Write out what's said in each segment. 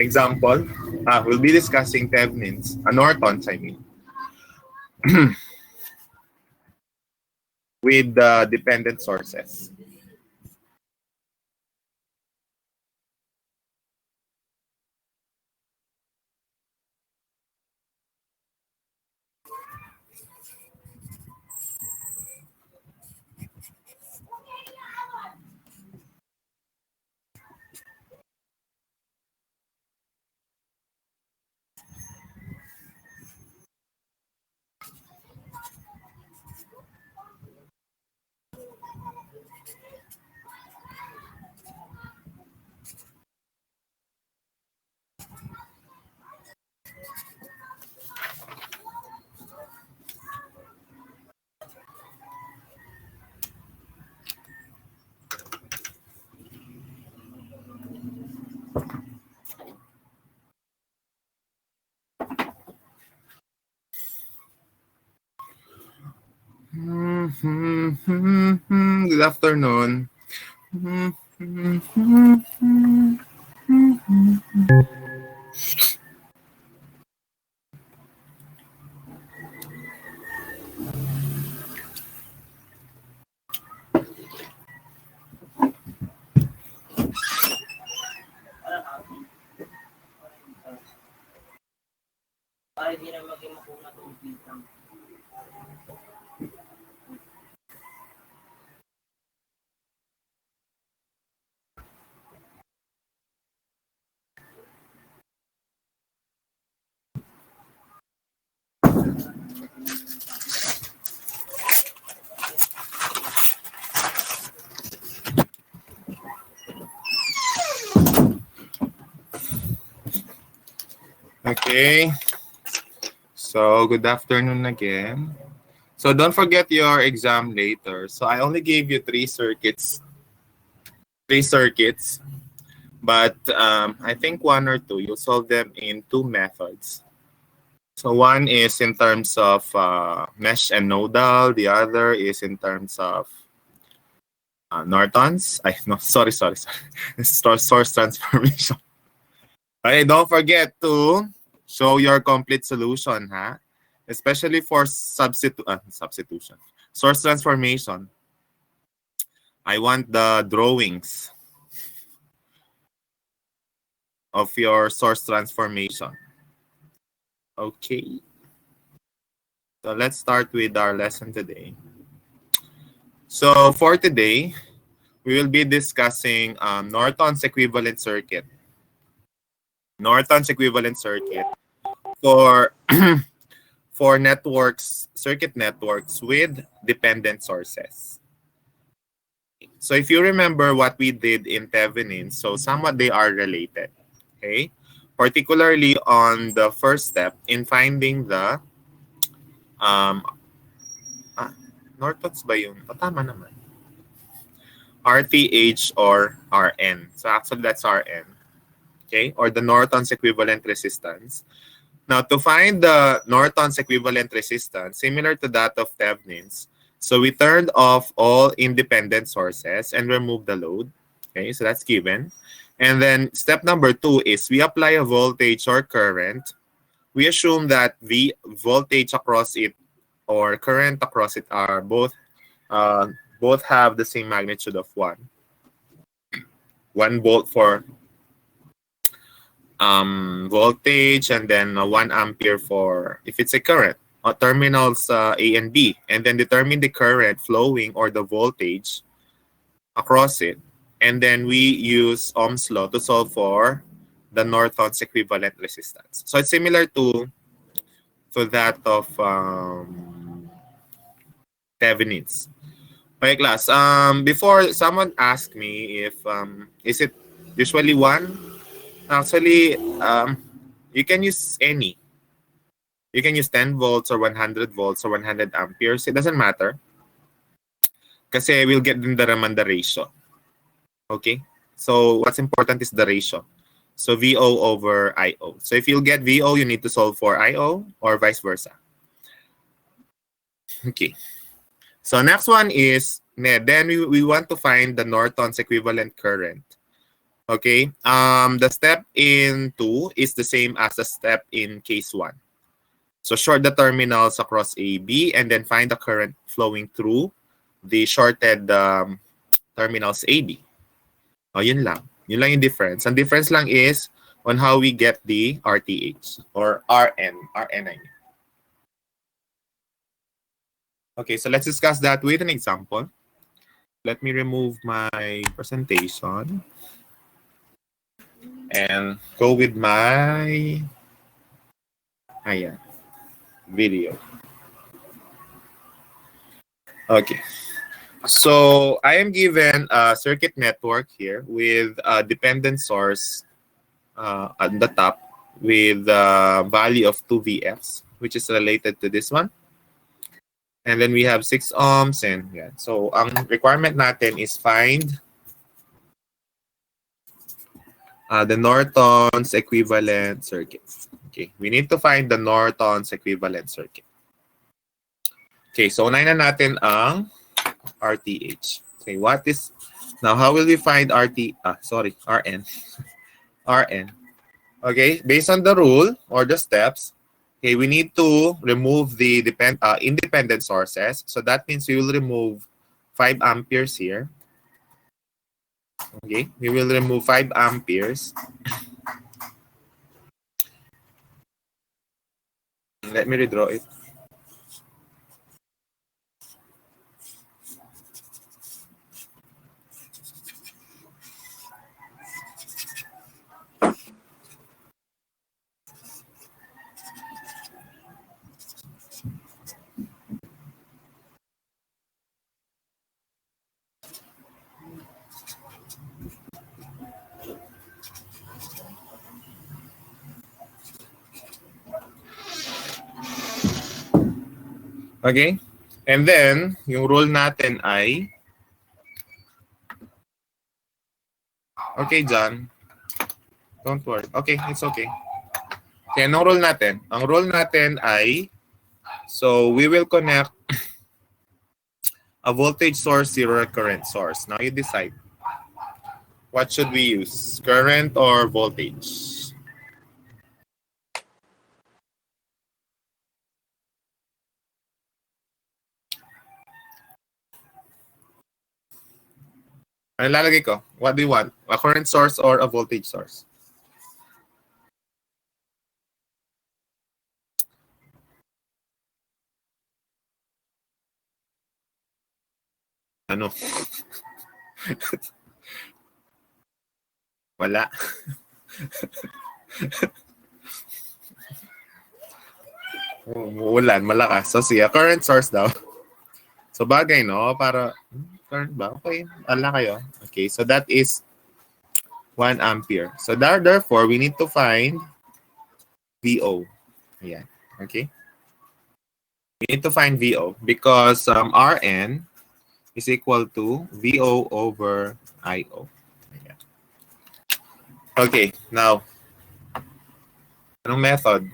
Example, we'll be discussing Thevenin's, Norton's, I mean, with the dependent sources. Good afternoon. Okay, so good afternoon again. So don't forget your exam later. So I only gave you three circuits, but I think one or two, you'll solve them in two methods. So one is in terms of mesh and nodal. The other is in terms of Norton's. No, sorry. Source transformation. Okay, don't forget to show your complete solution, ha? Especially for substitution. Source transformation. I want the drawings of your source transformation. Okay. So let's start with our lesson today. So for today, we will be discussing Norton's equivalent circuit. Norton's equivalent circuit for for circuit networks with dependent sources. So if you remember what we did in Thevenin, so somewhat they are related. Okay? Particularly on the first step in finding the Norton's ba yun? Tama naman. RTH or RN. So actually that's RN. Okay? Or the Norton's equivalent resistance. Now, to find the Norton's equivalent resistance, similar to that of Thevenin's, so we turned off all independent sources and removed the load. Okay, so that's given. And then step number 2 is we apply a voltage or current. We assume that the voltage across it or current across it are both have the same magnitude of 1. 1 volt for voltage, and then 1 ampere for if it's a current. Terminals A and B, and then determine the current flowing or the voltage across it. And then we use Ohm's law to solve for the Norton's equivalent resistance. So it's similar to that of Thevenin's. Okay, class. Before someone asked me if is it usually 1? Actually, you can use any. You can use 10 volts or 100 volts or 100 amperes. It doesn't matter. Kasi we'll get din the Raman ratio. Okay? So what's important is the ratio. So VO over IO. So if you'll get VO, you need to solve for IO or vice versa. Okay. So next one is, then we want to find the Norton's equivalent current. Okay. The step in 2 is the same as the step in case 1. So short the terminals across A, B, and then find the current flowing through the shorted terminals A, B. O, yun lang. Yun lang yung difference. Ang difference lang is on how we get the RTH or RN. RN, I mean. Okay, so let's discuss that with an example. Let me remove my presentation and go with my video. Okay. So I am given a circuit network here with a dependent source at the top with a value of 2Vx, which is related to this one. And then we have 6 ohms and yeah. So ang requirement natin is find the Norton's equivalent circuit. Okay, we need to find the Norton's equivalent circuit. Okay, so unahin na natin ang RTH. Okay, what is now? How will we find RN? Rn. Okay, based on the rule or the steps, okay, we need to remove the independent sources. So that means we will remove 5 amperes here. Okay, we will remove 5 amperes. Let me redraw it. Okay? And then, yung rule natin ay, okay, John. Don't worry. Okay, it's okay. Okay, anong rule natin? Ang rule natin ay, so we will connect a voltage source, zero current source. Now you decide. What should we use? Current or voltage? Ano lalagay ko? What do you want? A current source or a voltage source? Ano? Wala. Ulan, malakas. So, siya, current source daw. So, bagay, no? Para, current ba? Okay, ala kayo. Okay, so that is 1 ampere. So, therefore, we need to find VO. Ayan. Okay? We need to find VO because Rn is equal to VO over IO. Ayan. Okay, now, anong method?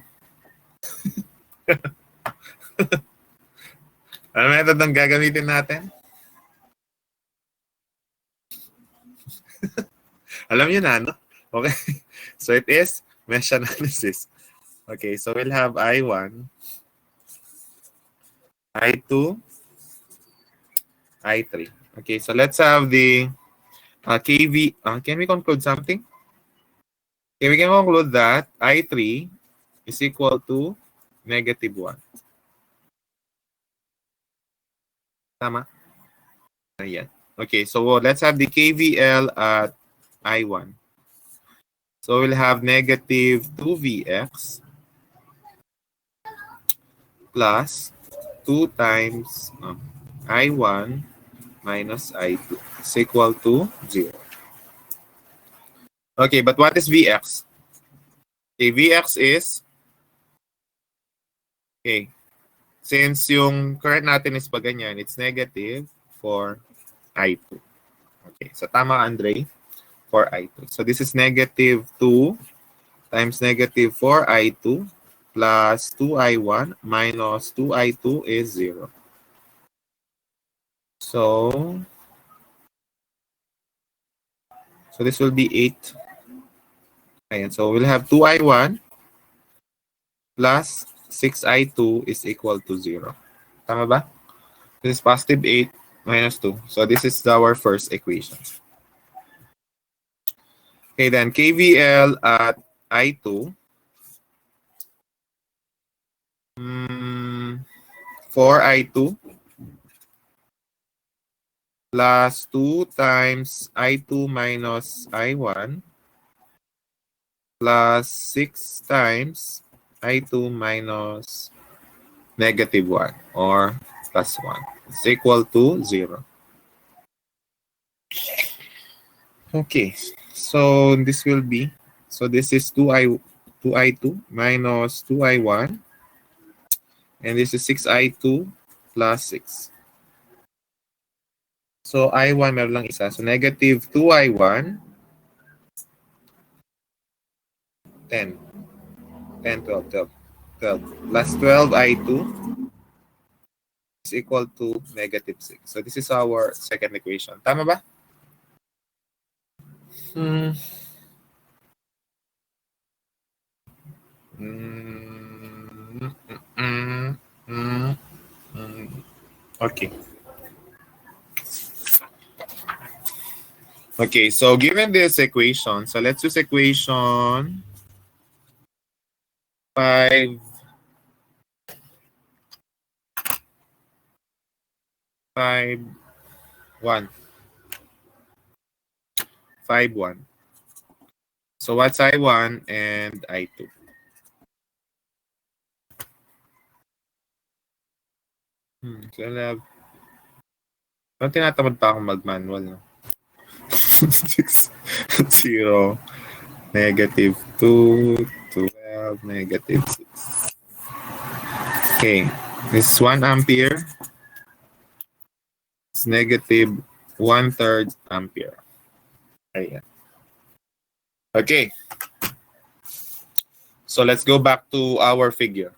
Anong method ang gagamitin natin? Alam niyo na, no? Okay. So it is mesh analysis. Okay, so we'll have I1, I2, I3. Okay, so let's have the KV. Can we conclude something? Okay, we can conclude that I3 is equal to -1. Tama? Ayan. Okay, so let's have the KVL at I1. So we'll have -2Vx plus 2 times I1 minus I2 is equal to 0. Okay, but what is Vx? Okay, Vx is, okay, since yung current natin is pa ganyan, it's negative for I2. Okay, so tama, Andre, for I2. So this is -2 times -4 I2 plus 2I1 minus 2I2 is 0. So this will be 8. Ayan. So we'll have 2i1 plus 6i2 is equal to 0. Tama ba? This is positive 8 minus 2. So this is our first equation. Okay, then KVL at I2. 4i2 plus 2 times I2 minus I1 plus 6 times I2 minus negative 1 or plus 1. It's equal to 0. Okay, so this will be, so this is 2i2 minus 2i1 and this is 6i2 plus 6. So I1 meron lang isa. So negative 2I1, 10. 10, 12, 12. 12 plus 12I2 is equal to negative 6. So this is our second equation. Tama ba? Hmm. Mm, mm, mm, mm. Okay. Okay, so given this equation, so let's use equation 5, 5, 1. 5, 1. So what's I1 and I2? So I'll have, tinatamad pa akong mag-manual. No? 6, 0, negative 2, 12, negative 6. Okay, this is 1 ampere. It's negative 1/3 ampere. Ayan. Okay. So let's go back to our figure.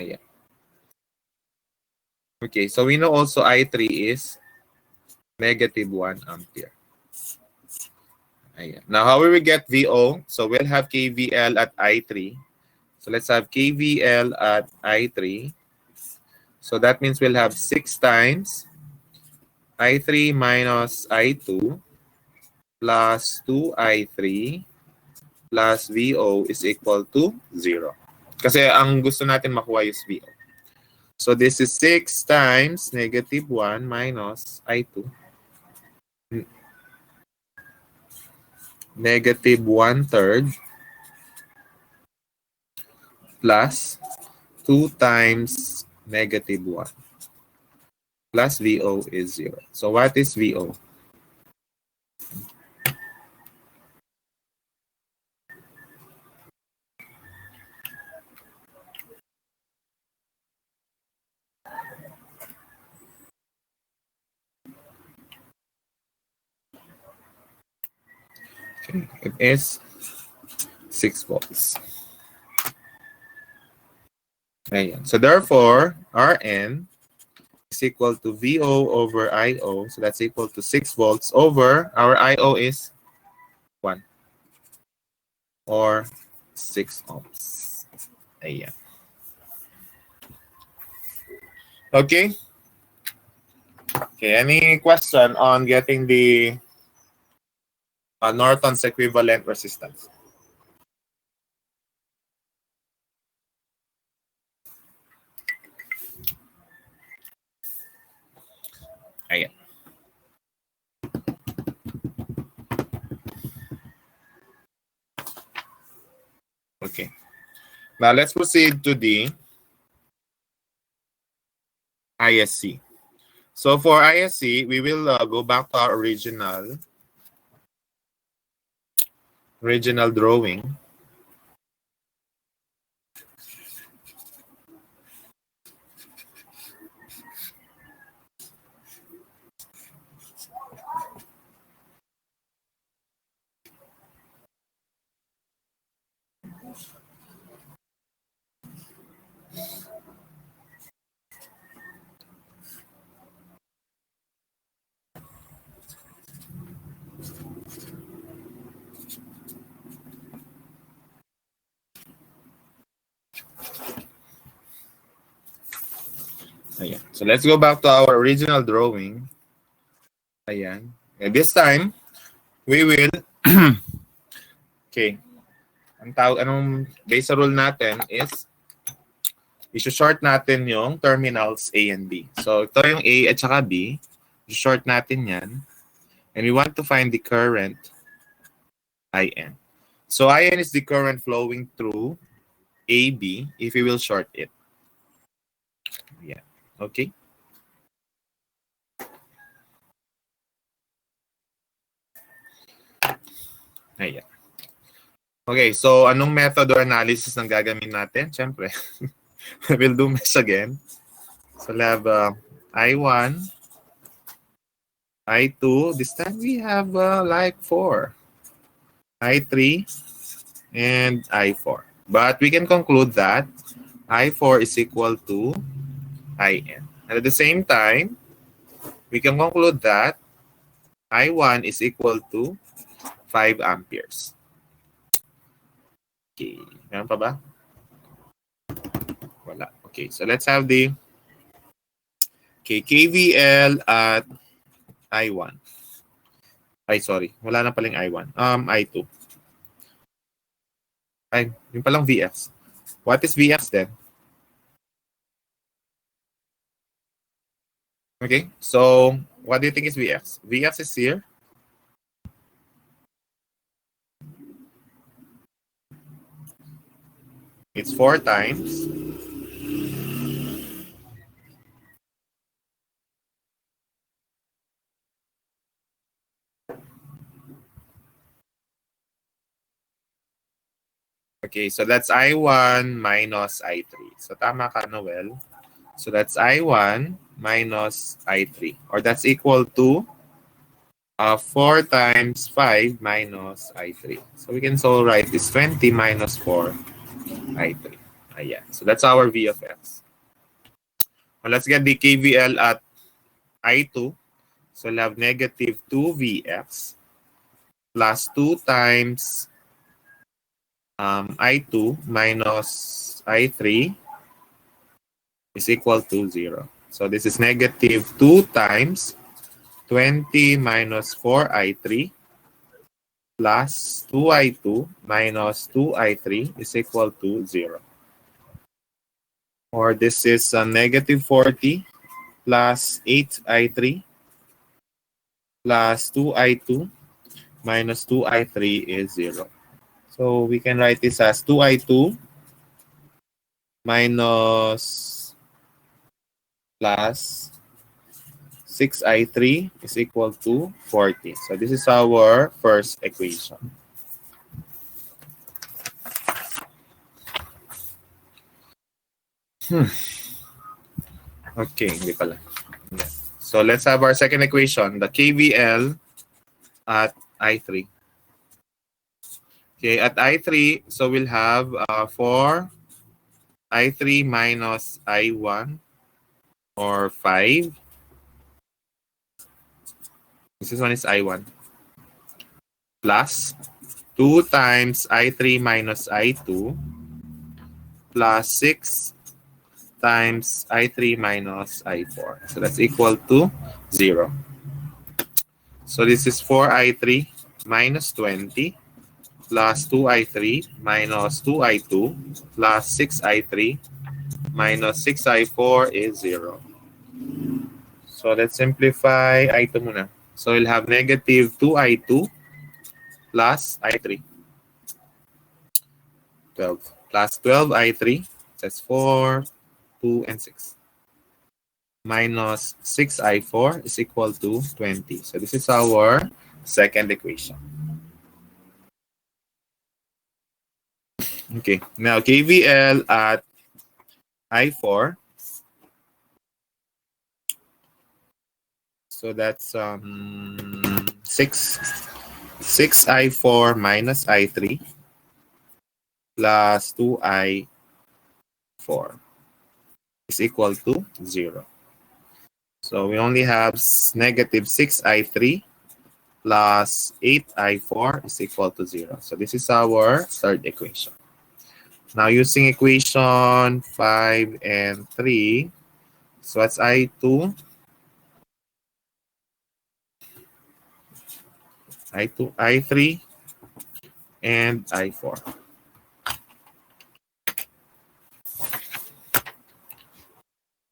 Ayan. Okay, so we know also I3 is negative 1 ampere. Ayan. Now, how will we get VO? So we'll have KVL at I3. So let's have KVL at I3. So that means we'll have 6 times I3 minus I2 plus 2I3 plus VO is equal to 0. Kasi ang gusto natin makuha is VO. So this is 6 times negative 1 minus I2. Negative 1/3 plus 2 times negative 1 plus VO is 0. So what is VO? Okay. It is 6 volts. Ayan. So therefore, Rn is equal to VO over IO. So that's equal to 6 volts over our IO is 1 or 6 ohms. Ayan. Okay. Okay. Any question on getting the Norton's equivalent resistance? Ayan. Okay. Now let's proceed to the ISC. So for ISC, we will go back to our original drawing. Ayan. So let's go back to our original drawing. Ayan. And this time, we will, okay, anong base rule natin is, i-short natin yung terminals A and B. So ito yung A at saka B. I-short natin yan. And we want to find the current IN. So IN is the current flowing through AB if we will short it. Yeah. Okay. Ayan. Okay, so anong method or analysis ang gagawin natin? Siyempre, we'll do mesh again. So we'll have I1, I2. This time we have like 4. I3, and I4. But we can conclude that I4 is equal to IN. And at the same time, we can conclude that I1 is equal to 5 amperes. Okay. Meron pa ba? Wala. Okay. So let's have the KVL at I1. Ay, sorry. Wala na palang I1. I2. Ay, yung palang VX. What is VX then? Okay. So, what do you think is VX? VX is here. It's 4 times. Okay, so that's I1 minus I3. So tama ka, Noel. So that's I1 minus I3. Or that's equal to 4 times 5 minus I3. So we can so write this 20 minus 4 I3. Ayan. So that's our V of X. Well, let's get the KVL at I2. So we'll have negative 2Vx plus 2 times I2 minus I3 is equal to 0. So this is negative 2 times 20 minus 4I3 plus 2I2 minus 2I3 is equal to 0. Or this is negative 40 plus 8I3 plus 2I2 minus 2I3 is 0. So we can write this as 2I2 minus plus 6I3 is equal to 40. So this is our first equation. Okay, hindi pala. So let's have our second equation, the KVL at I3. Okay, at I3, so we'll have 4 I3 minus I1 or 5. This one is I1 plus 2 times I3 minus I2 plus 6 times I3 minus I4. So that's equal to 0. So this is 4I3 minus 20 plus 2I3 minus 2I2 plus 6I3 minus 6I4 is 0. So let's simplify I2 muna. So we'll have negative 2I2 plus I3. 12 plus 12I3. That's 4, 2, and 6. Minus 6I4 is equal to 20. So this is our second equation. Okay, now KVL at I4. So that's 6I4 minus I3 plus 2I4 is equal to 0. So we only have negative 6I3 plus 8I4 is equal to 0. So this is our third equation. Now using equation 5 and 3, So that's I2, I2, I3, and I4.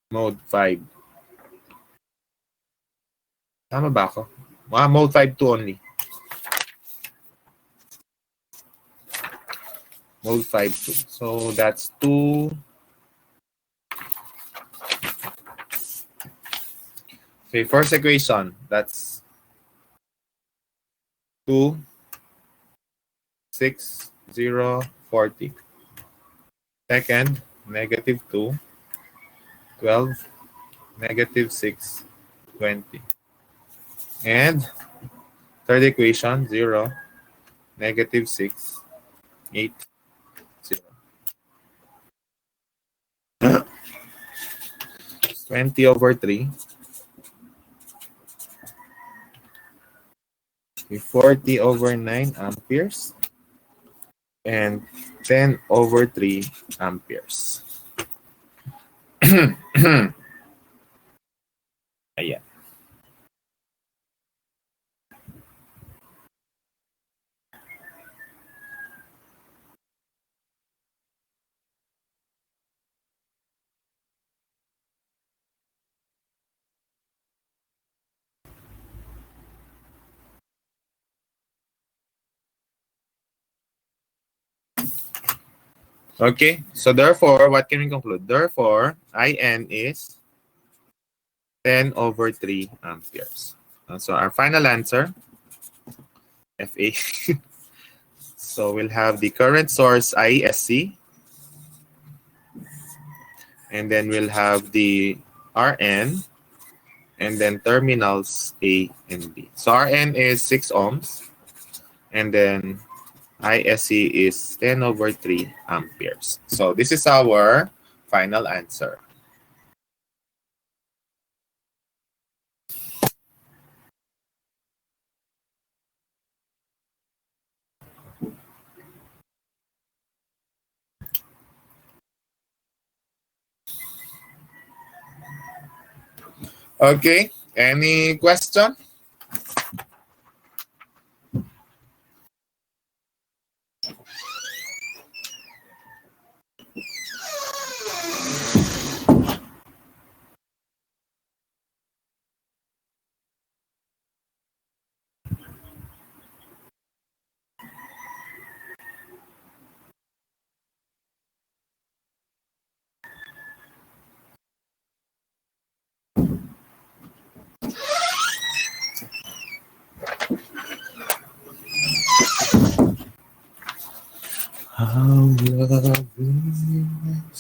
Mode 5. Tama ba ako? Mode 5 2 only. Mode 5 2. So that's 2. Okay, first equation. That's 2, 6, 0, 40. Second, negative 2, 12, negative 6, 20. And third equation, 0, negative 6, 8, 0. 20 over 3, 40 over 9 amperes, and 10 over 3 amperes. Ayan. Okay, so therefore, what can we conclude? Therefore, IN is 10 over 3 amperes. So our final answer, FA. So we'll have the current source ISC, and then we'll have the RN, and then terminals A and B. So RN is 6 ohms, and then ISC is 10 over 3 amperes. So this is our final answer. Okay, any question? How lovely is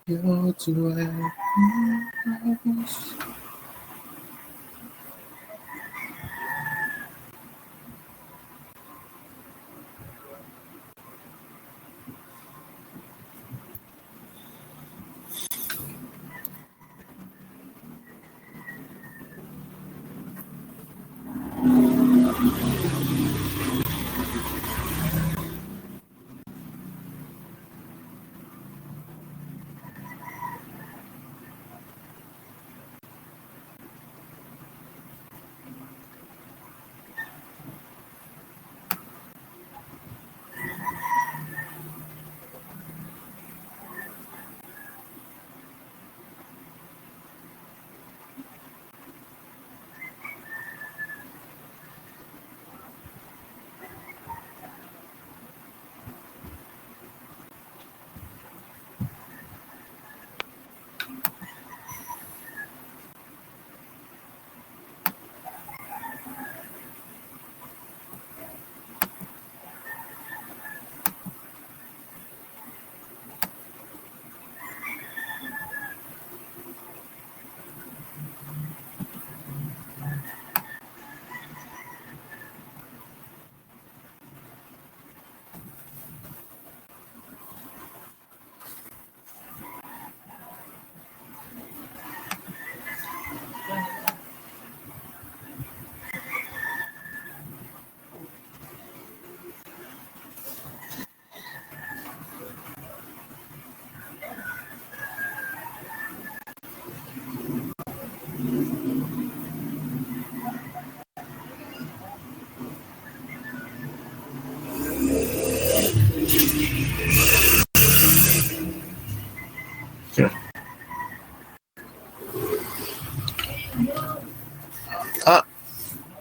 your dwelling.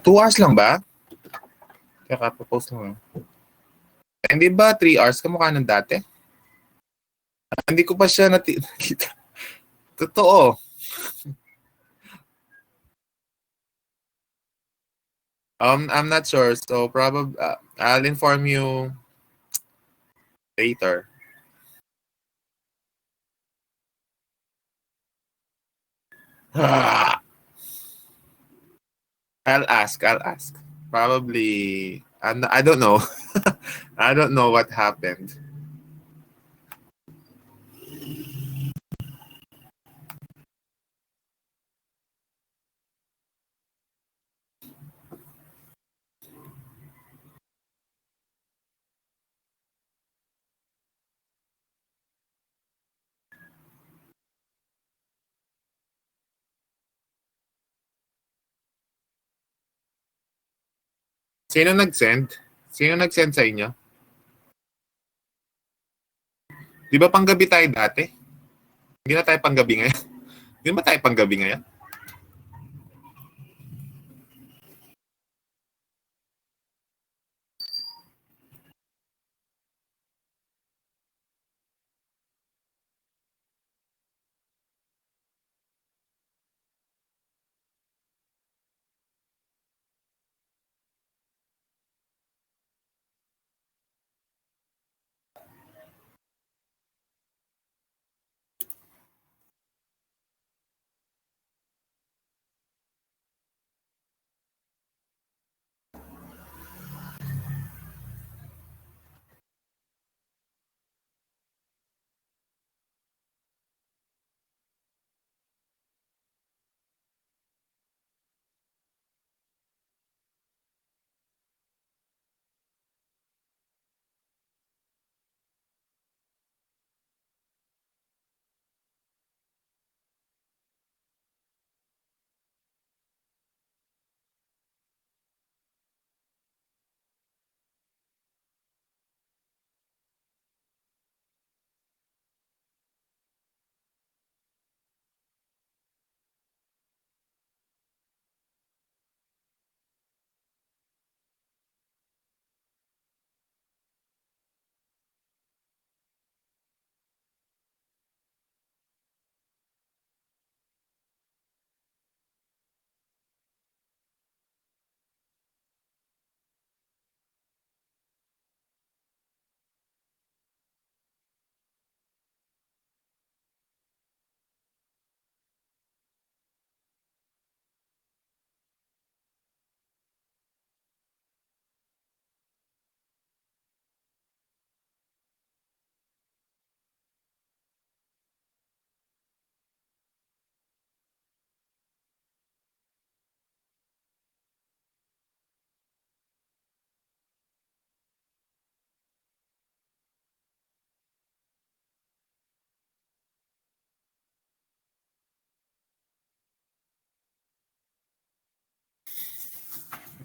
2 hours lang ba? Kaya kapopost lang. Hindi ba 3 hours kamukha ng dati? Hindi ko pa siya nakita. Totoo. I'm not sure. So probably I'll inform you later. I'll ask. I'll ask. Probably. I don't know. I don't know what happened. Sino nag-send? Sino nag-send sa inyo? Di ba panggabi tayo dati? Hindi na tayo panggabi ngayon. Hindi ba tayo panggabi ngayon?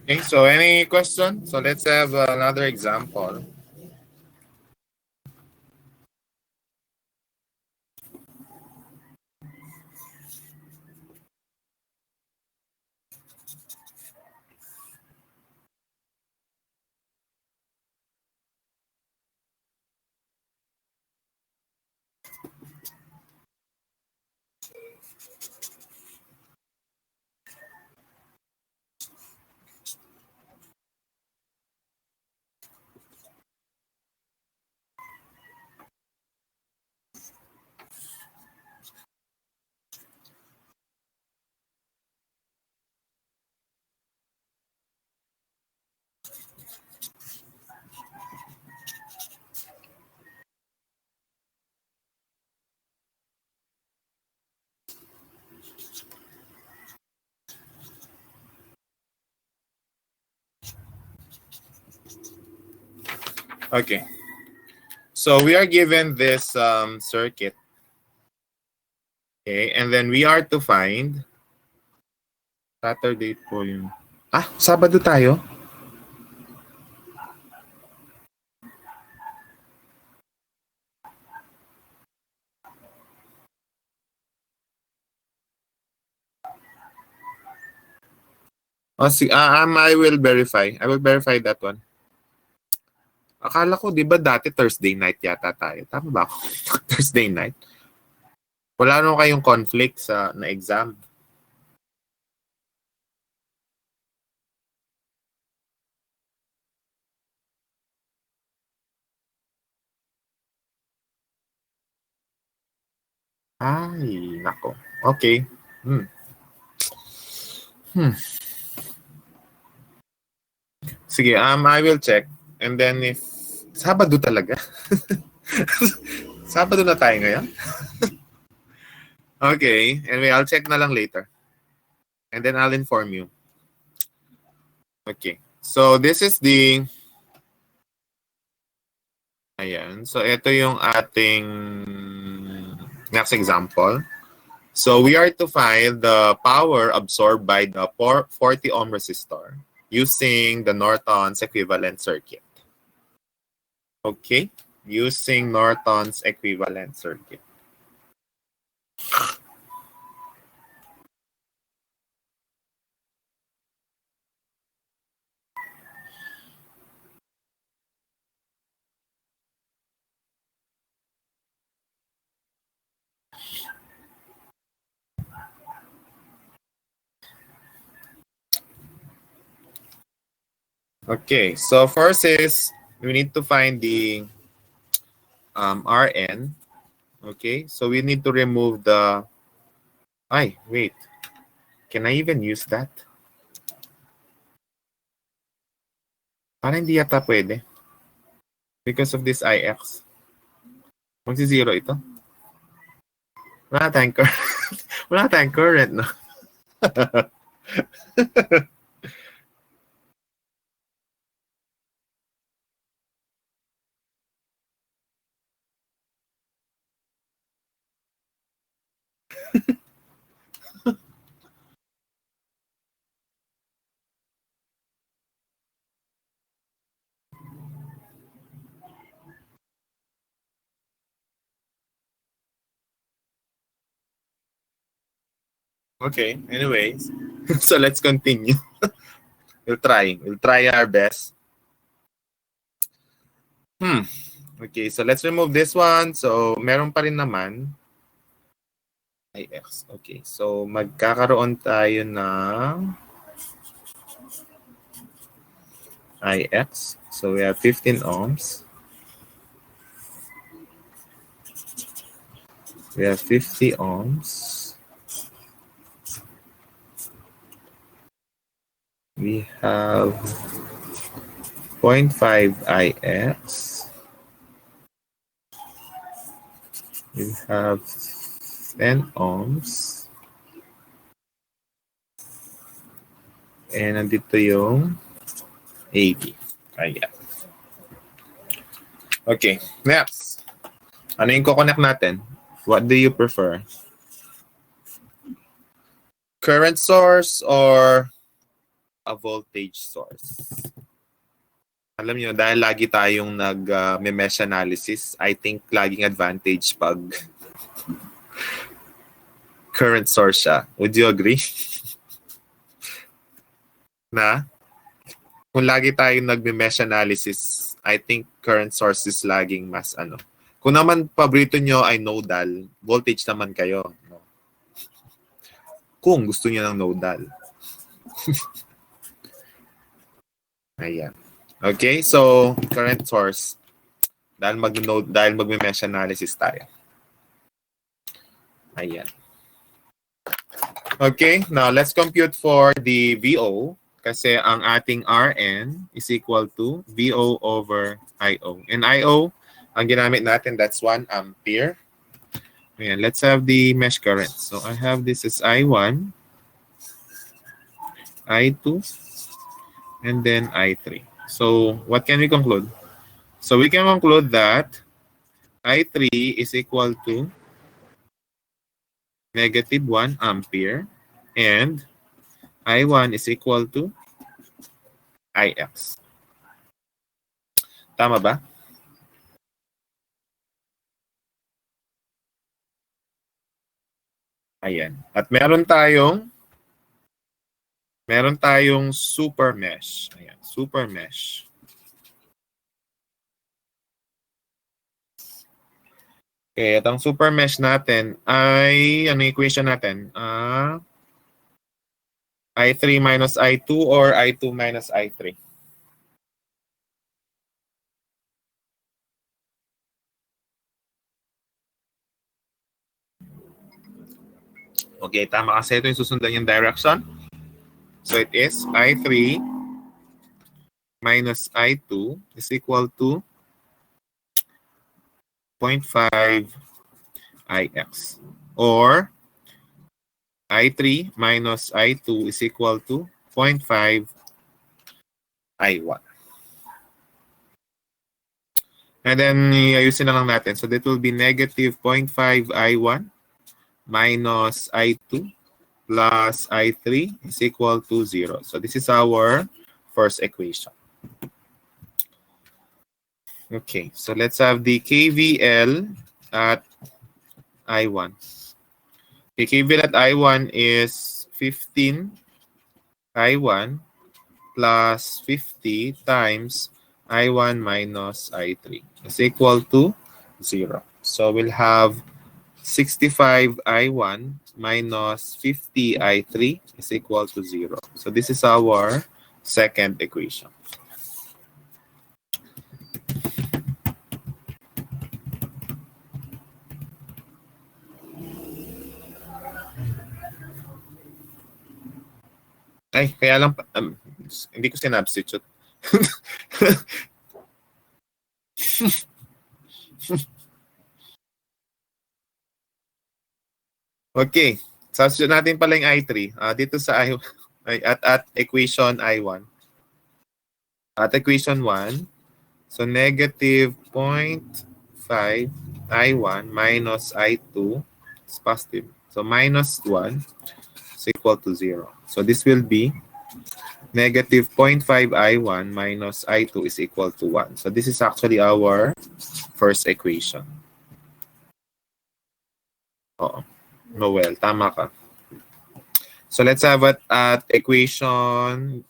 Okay, so any question? So let's have another example. Okay. So we are given this circuit. Okay, and then we are to find Saturday po yun. Sabado tayo? I will verify. I will verify that one. Akala ko, di ba dati Thursday night yata tayo? Tama ba ako? Thursday night? Wala naman kayong conflict sa na exam. Ay, nako. Okay. Hmm. Hmm. Sige, I will check. And then if Sabado talaga. Sabado na tayo ngayon. Okay. Anyway, I'll check na lang later. And then I'll inform you. Okay. So this is the Ayan. So ito yung ating next example. So we are to find the power absorbed by the 40 ohm resistor using the Norton's equivalent circuit. Okay, using Norton's equivalent circuit. Okay, so first is we need to find the Rn. Okay, so we need to remove the... Ay, wait. Can I even use that? Parang hindi yata pwede. Because of this Ix. Magsi-zero ito. Wala tayong current. Wala tayong current, no? Okay, anyways. So let's continue. We'll try. We'll try our best. Okay, so let's remove this one. So meron pa rin naman. Ix. Okay, so magkakaroon tayo ng Ix. So we have 15 ohms. We have 50 ohms. We have 0.5 Ix. We have 10 ohms. And nandito yung 80. Ayan. Okay, next. Ano yung kukonect natin? What do you prefer? Current source or a voltage source? Alam niyo, dahil lagi tayong nag-mesh analysis, I think laging advantage pag current source siya. Would you agree? Na? Kung lagi tayong nag-mesh analysis, I think current source is laging mas ano. Kung naman paborito nyo ay nodal, voltage naman kayo. No? Kung gusto niyo ng nodal. Ayan. Okay, so current source. Dahil mag-mesh analysis tayo. Ayan. Okay, now let's compute for the VO. Kasi ang ating Rn is equal to VO over IO. And IO, ang ginamit natin, that's 1 ampere. Ayan, let's have the mesh current. So I have this as I1, I2, and then I3. So what can we conclude? So we can conclude that I3 is equal to negative 1 ampere and I1 is equal to Ix. Tama ba? Ayan. At meron meron tayong super mesh. Ayan, super mesh. Okay, itong super mesh natin ay, ano equation natin? I3 minus I2 or I2 minus I3? Okay, tama kasi ito yung susundan yung direction. So it is I3 minus I2 is equal to 0.5 Ix. Or I3 minus I2 is equal to 0.5 I1. And then, ayusin na lang natin. So that will be negative 0.5 I1 minus I2 plus I3 is equal to 0. So this is our first equation. Okay, so let's have the KVL at I1. Okay, KVL at I1 is 15 I1 plus 50 times I1 minus I3 is equal to 0. So we'll have 65 I1 minus 50 I3 is equal to 0. So this is our second equation. Ay, kaya lang, hindi ko sinubstitute. Okay. Substitute natin pala yung I3. Dito sa at equation I1. At equation 1, so negative 0.5 I1 minus I2 is positive. So minus 1 is equal to 0. So this will be negative 0.5 I1 minus I2 is equal to 1. So this is actually our first equation. Oo. Noel, tama ka. So let's have it at equation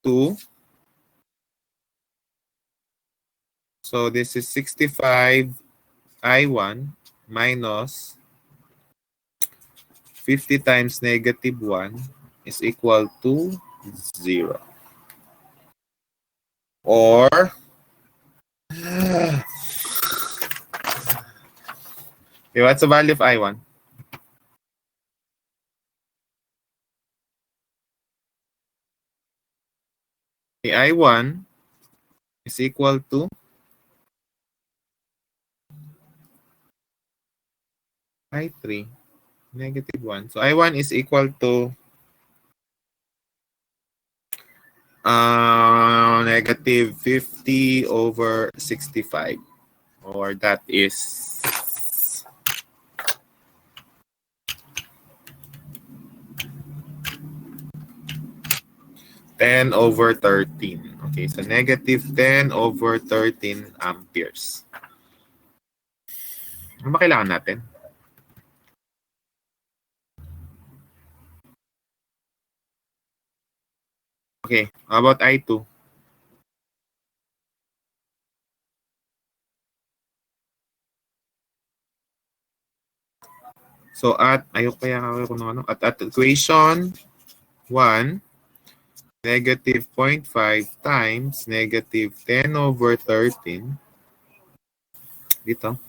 2. So this is 65 I1 minus 50 times negative 1 is equal to 0. Or, okay, what's the value of I1? The I1 is equal to I3 negative 1. So I1 is equal to negative 50 over 65. Or that is 10 over 13. Okay, so negative 10 over 13 amperes. Ano ba kailangan natin? Okay, how about I2? So at, at equation 1, negative 0.5 times negative 10 over 13, dito,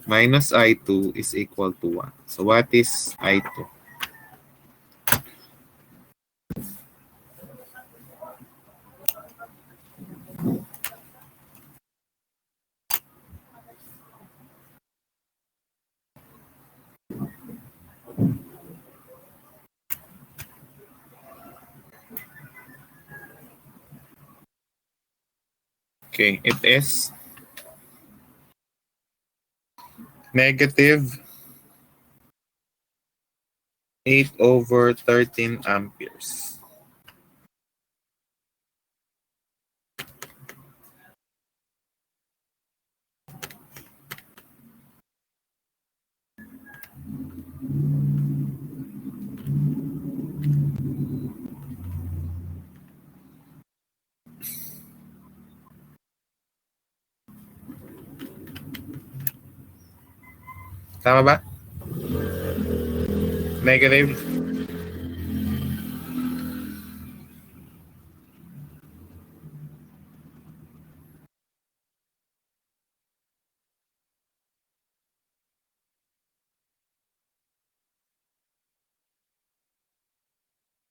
minus I2 is equal to 1. So what is I2? Okay, it is negative 8 over 13 amperes. Tama ba? Negative.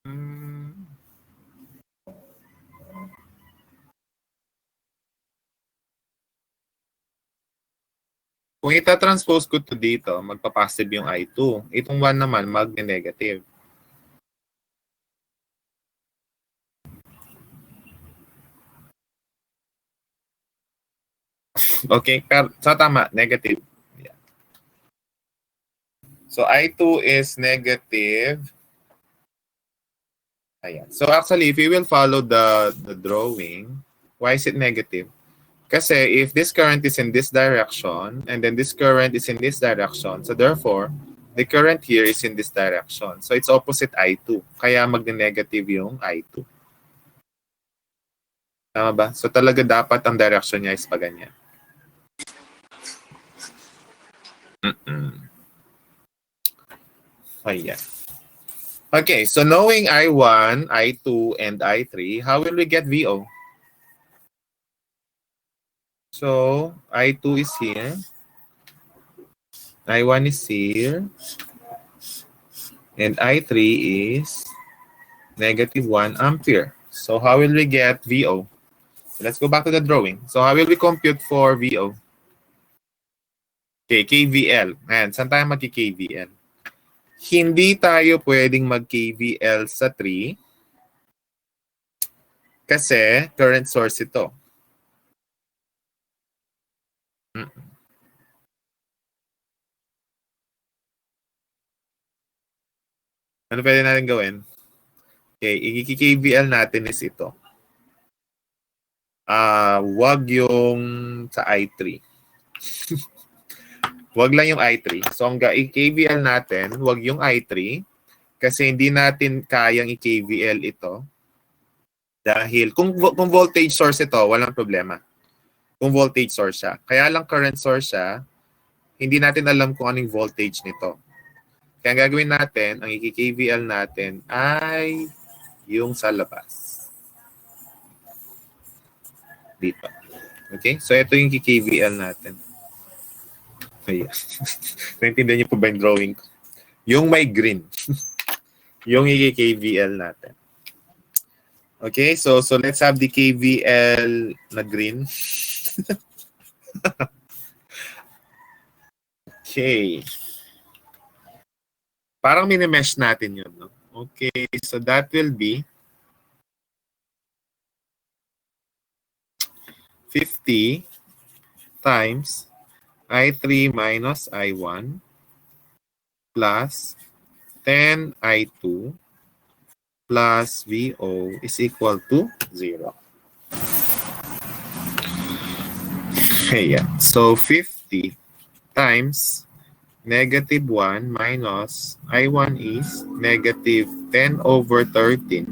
Hmm. Kung ita-transpose ko to dito, magpa-positive yung I2. Itong 1 naman, mag-negative. Okay? Pero, so tama, negative. Yeah. So I2 is negative. Ayan. So actually, if we will follow the drawing, why is it negative? Kasi if this current is in this direction, and then this current is in this direction, so therefore, the current here is in this direction. So it's opposite I2. Kaya magne-negative yung I2. Tama ba? So talaga dapat ang direction niya is pa ganyan. Ayan. Okay, so knowing I1, I2, and I3, how will we get VO? So I2 is here. I1 is here. And I3 is negative 1 ampere. So how will we get VO? Let's go back to the drawing. So how will we compute for VO? Okay, KVL. Ayan, saan tayo magki-KVL? Hindi tayo pwedeng mag-KVL sa 3 kasi current source ito. Ano pwede natin gawin? Okay, i-KVL natin is ito. Wag yung sa I3. Wag lang yung I3. So ang i-KVL natin, wag yung I3 kasi hindi natin kayang i-KVL ito. Dahil kung voltage source ito, walang problema. Kung voltage source siya. Kaya lang current source siya, hindi natin alam kung anong voltage nito. Kaya ang gagawin natin, ang i-KVL natin ay yung sa labas. Dito. Okay? So ito yung i-KVL natin. Ayan. Naintindihan niyo po ba yung drawing ko? Yung may green. Yung i-KVL natin. Okay, so let's have the KVL na green. Okay. Parang minimesh natin yun, no? Okay, so that will be 50 times I3 minus I1 plus 10 I2 plus VO is equal to 0. Okay, yeah. So 50 times negative 1 minus I1 is negative 10 over 13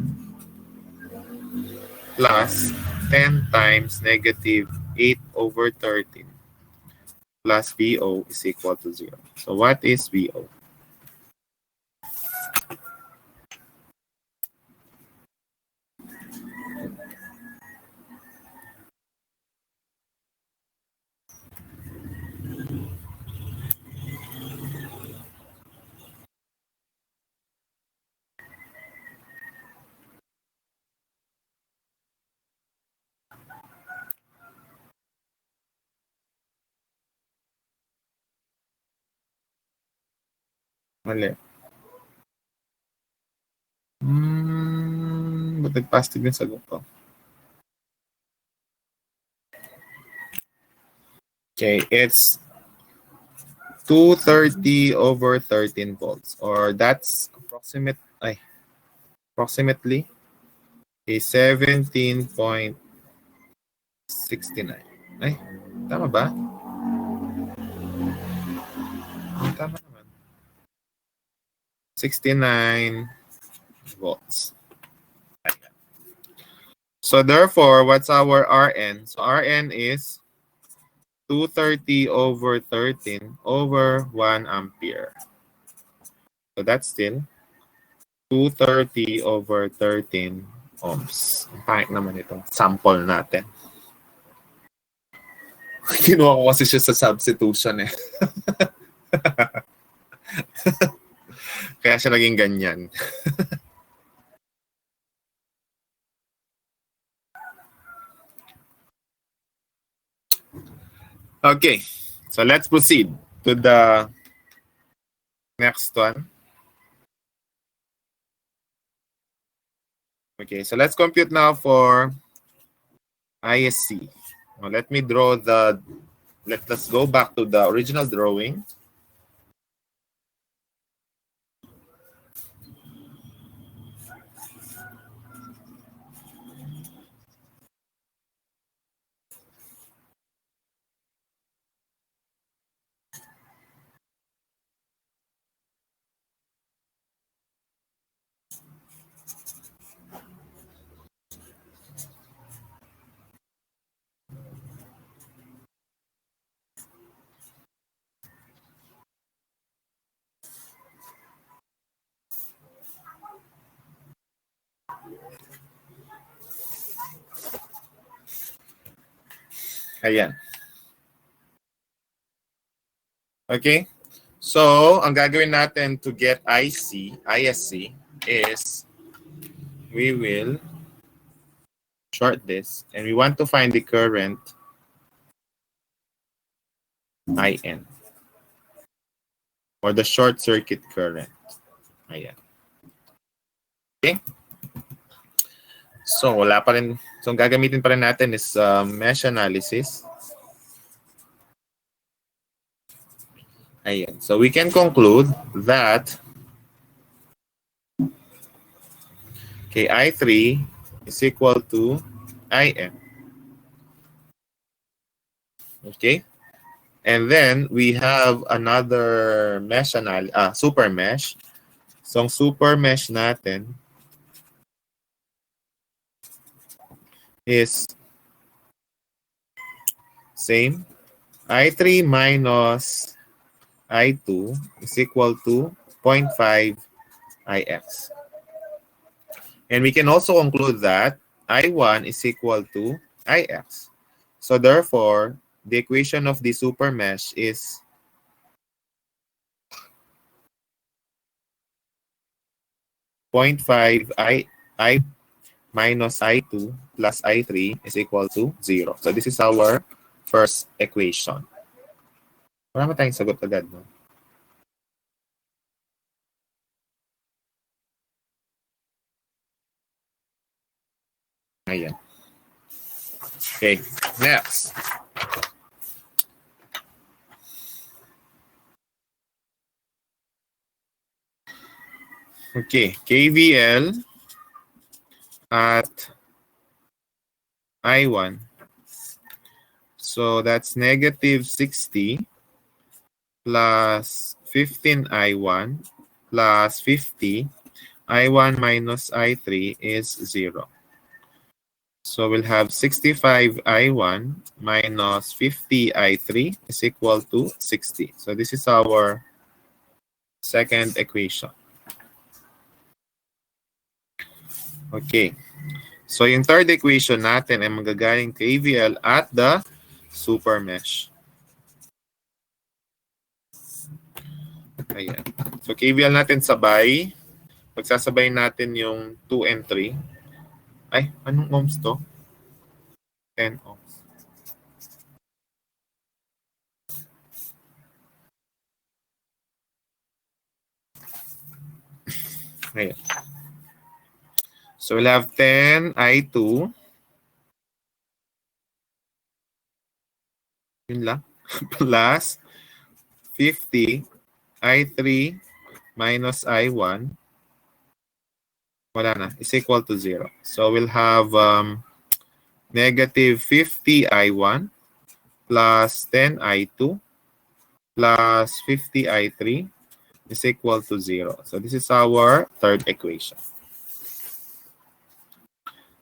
plus 10 times negative 8 over 13 plus VO is equal to 0. So what is VO? Mali. Ba't nag-positive yung sagot ko? Okay, it's 230 over 13 volts, or that's approximately a 17.69. Ay, tama ba? Tama naman. 69 volts. So therefore, what's our RN? So RN is 230 over 13 over 1 ampere. So that's still 230 over 13 ohms. Ang pangit naman itong sample natin. Kinuha ko kasi siya sa substitution eh. Kaya siya naging ganyan. Okay, so let's proceed to the next one. Okay, so let's compute now for ISC. Now let me draw let's go back to the original drawing. Ayan. Okay? So, ang gagawin natin to get ISC is we will short this and we want to find the current IN or the short circuit current. Ayan. Okay? So, wala pa rin. So, ang gagamitin pa rin natin is mesh analysis. Ayan. So, we can conclude that I3 is equal to IN. Okay? And then, we have another mesh super mesh. So, ang super mesh natin is same. I3 minus I2 is equal to 0.5 Ix. And we can also conclude that I1 is equal to Ix. So therefore, the equation of the super mesh is I minus I2 plus I3 is equal to 0. So this is our first equation. Wala tayong sagot agad, no? Ayan. Okay, next. Okay, KVL at I1. So that's negative 60 plus 15 I1 plus 50. I1 minus I3 is 0. So we'll have 65 I1 minus 50 I3 is equal to 60. So this is our second equation. Okay. So yung third equation natin ay magagaling KVL at the super mesh. Ayan. So KVL natin sabay. Pagsasabay natin yung 2 and 3. Ay, anong ohms to? 10 ohms. Ayan. So we'll have 10 I2. Yun lang. Plus 50 I3 minus I1. Wala na. Is equal to 0. So we'll have negative 50 I1 plus 10 I2 plus 50 I3 is equal to 0. So this is our third equation.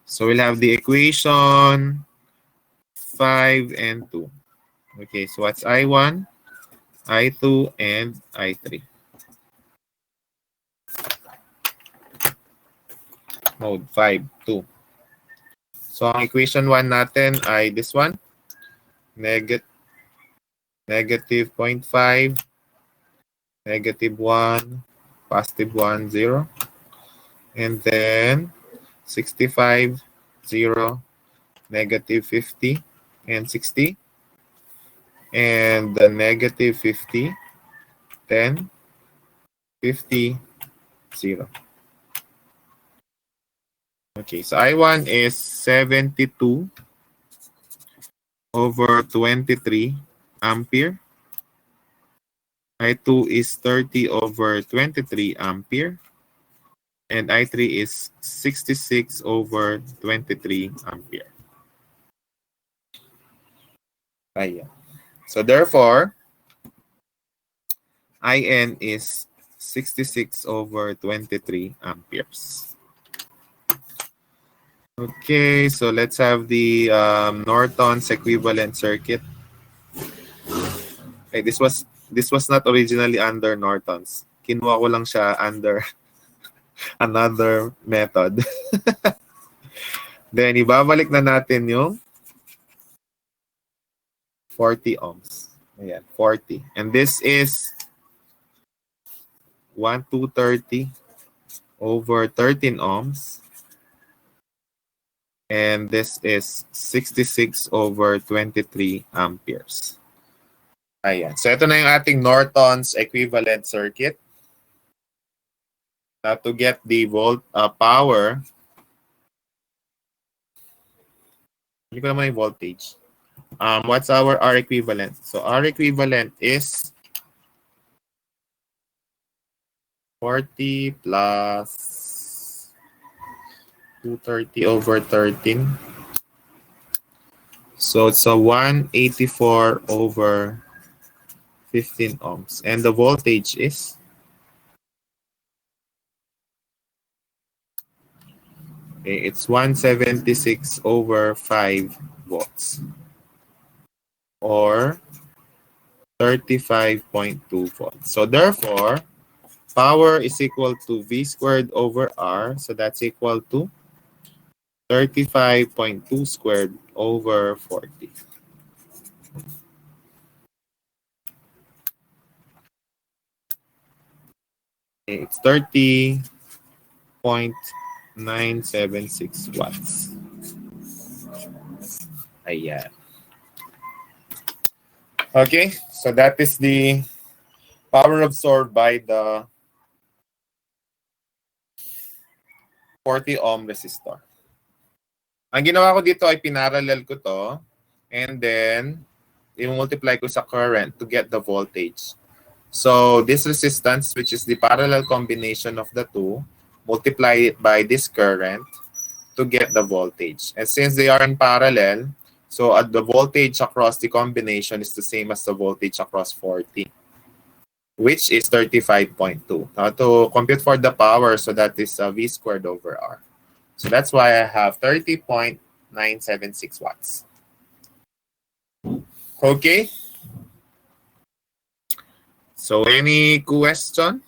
So we'll have the equation 5 and 2. Okay, so what's I1, I2, and I3? Mode 5, 2. So ang equation 1 natin ay this one. Negative 0.5, negative 1, positive 1, 0. And then 65, 0, negative 50, and 60. And the negative 50, 10, 50, 0. Okay, so I1 is 72 over 23 ampere. I2 is 30 over 23 ampere. And I3 is 66 over 23 ampere. Ayan. So therefore, IN is 66 over 23 amperes. Okay, so let's have the Norton's equivalent circuit. Okay, this was not originally under Norton's. Kinuha ko lang siya under another method. Then ibabalik na natin yung 40 ohms. Ayan, 40. And this is 1230 over 13 ohms. And this is 66 over 23 amperes. Ayan. So ito na yung ating Norton's equivalent circuit. Now to get the power, hindi ko naman yung voltage. What's our R equivalent? So R equivalent is 40 plus 230 over 13. So it's a 184 over 15 ohms. And the voltage is it's 176 over 5 volts. Or 35.2 volts. So therefore, power is equal to V squared over R. So that's equal to 35.2 squared over 40. It's 30.976 watts. Ayan. Okay, so that is the power absorbed by the 40 ohm resistor. Ang ginawa ko dito ay pinarallel ko to and then i-multiply ko sa current to get the voltage. So this resistance, which is the parallel combination of the two, multiply it by this current to get the voltage. And since they are in parallel, so the voltage across the combination is the same as the voltage across 40, which is 35.2. Now to compute for the power, so that is V squared over R. So that's why I have 30.976 watts. Okay. So any question?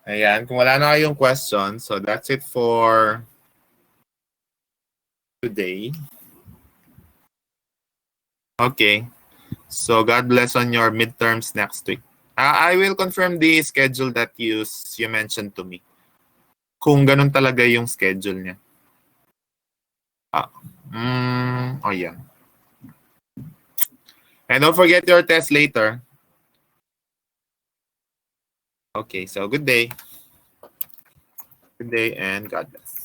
Ayan, kung wala na kayong question, so that's it for today. Okay. So God bless on your midterms next week. I will confirm the schedule that you mentioned to me. Kung ganun talaga yung schedule niya. Oh yeah. And don't forget your test later. Okay, so good day. Good day and God bless.